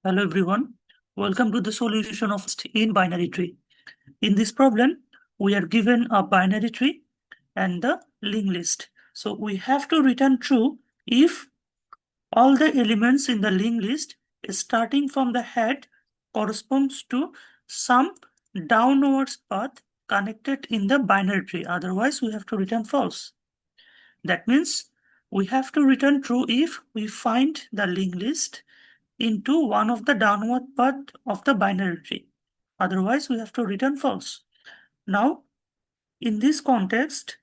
Hello everyone. Welcome to the solution of in binary tree. In this problem, we are given a binary tree and the linked list. So we have to return true if all the elements in the linked list starting from the head corresponds to some downwards path connected in the binary tree. Otherwise, we have to return false. That means we have to return true if we find the linked list into one of the downward path of the binary tree. Otherwise, we have to return false. Now, in this context,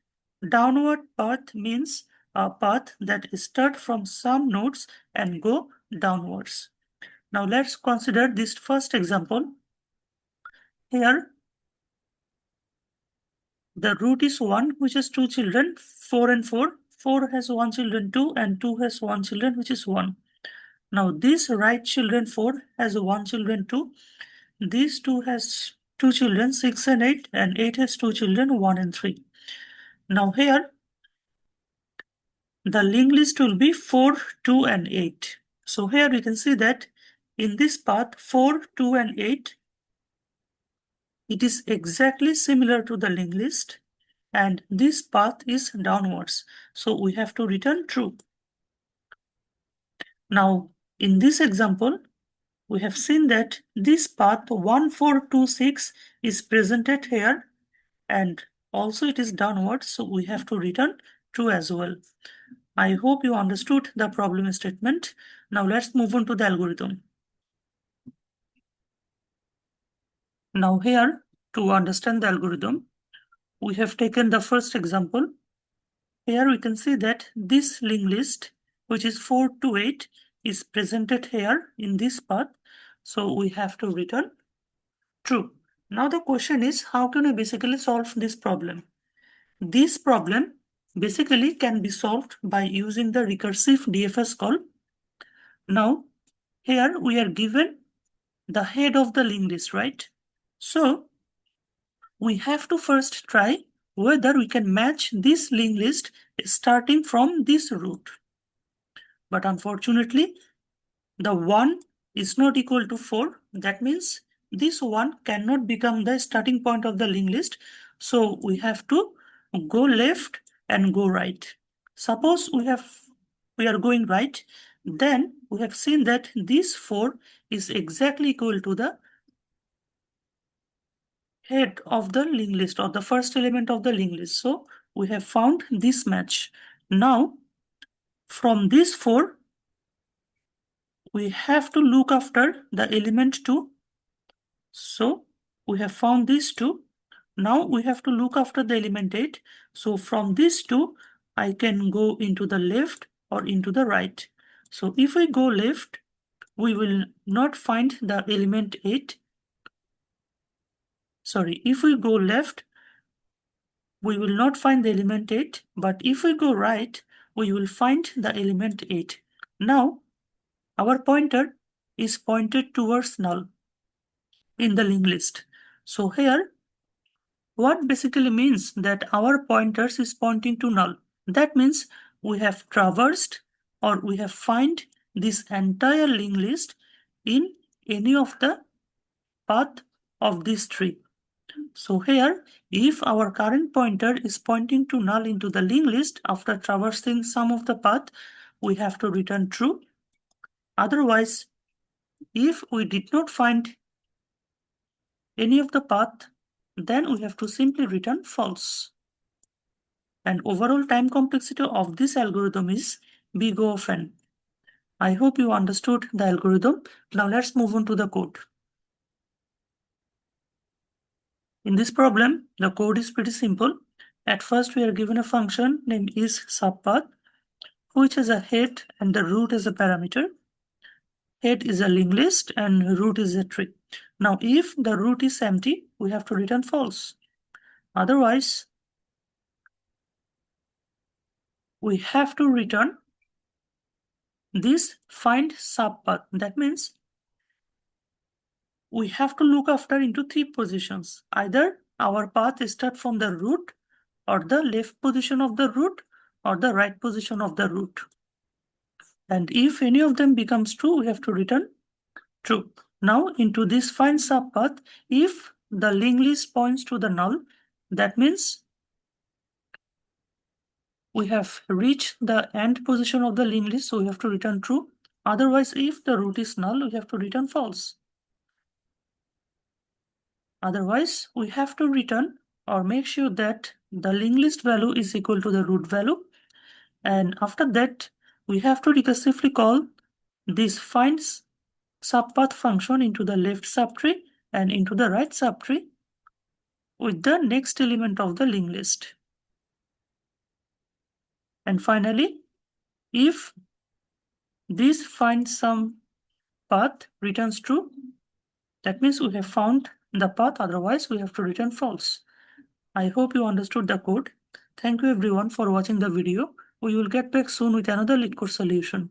downward path means a path that starts from some nodes and go downwards. Now, let's consider this first example. Here, the root is 1, which has 2 children, 4 and 4. 4 has 1 children, 2, and 2 has 1 children, which is 1. Now, this right children 4 has 1 children 2. These two has 2 children, 6 and 8, and 8 has 2 children, 1 and 3. Now here, the linked list will be 4, 2, and 8. So here we can see that in this path, 4, 2, and 8, it is exactly similar to the linked list, and this path is downwards. So we have to return true. Now, in this example, we have seen that this path 1, 4, 2, 6 is presented here, and also it is downwards, so we have to return true as well. I hope you understood the problem statement. Now let's move on to the algorithm. Now here, to understand the algorithm, we have taken the first example. Here we can see that this linked list, which is 4 to 8, is presented here in this path. So we have to return true. Now the question is, how can we basically solve this problem? This problem basically can be solved by using the recursive DFS call. Now, here we are given the head of the linked list, right? So, we have to first try whether we can match this linked list starting from this root. But unfortunately, the 1 is not equal to 4. That means this 1 cannot become the starting point of the linked list. So we have to go left and go right. Suppose we are going right, then we have seen that this 4 is exactly equal to the head of the linked list or the first element of the linked list. So we have found this match. Now, from this 4, we have to look after the element 2. So we have found these two. Now we have to look after the element 8. So from these two, I can go into the left or into the right. So if we go left, we will not find the element 8. Sorry, if we go left, we will not find the element 8. But if we go right, we will find the element 8. Now, our pointer is pointed towards null in the linked list. So here, what basically means that our pointers is pointing to null. That means we have traversed or we have find this entire linked list in any of the path of this tree. So here, if our current pointer is pointing to null into the linked list after traversing some of the path, we have to return true. Otherwise, if we did not find any of the path, then we have to simply return false. And overall time complexity of this algorithm is big O of n. I hope you understood the algorithm. Now let's move on to the code. In this problem, the code is pretty simple. At first, we are given a function named isSubpath, which has a head and the root as a parameter. Head is a linked list and root is a tree. Now, if the root is empty, we have to return false. Otherwise, we have to return this find subpath. That means we have to look after into 3 positions. Either our path starts from the root or the left position of the root or the right position of the root. And if any of them becomes true, we have to return True. Now into this find subpath, if the linked list points to the null, that means we have reached the end position of the linked list, so we have to return true. Otherwise, if the root is null, we have to return false. Otherwise, we have to return or make sure that the linked list value is equal to the root value. And after that, we have to recursively call this finds subpath function into the left subtree and into the right subtree with the next element of the linked list. And finally, if this find some path returns true, that means we have found the path, otherwise we have to return false. I hope you understood the code. Thank you everyone for watching the video. We will get back soon with another LeetCode solution.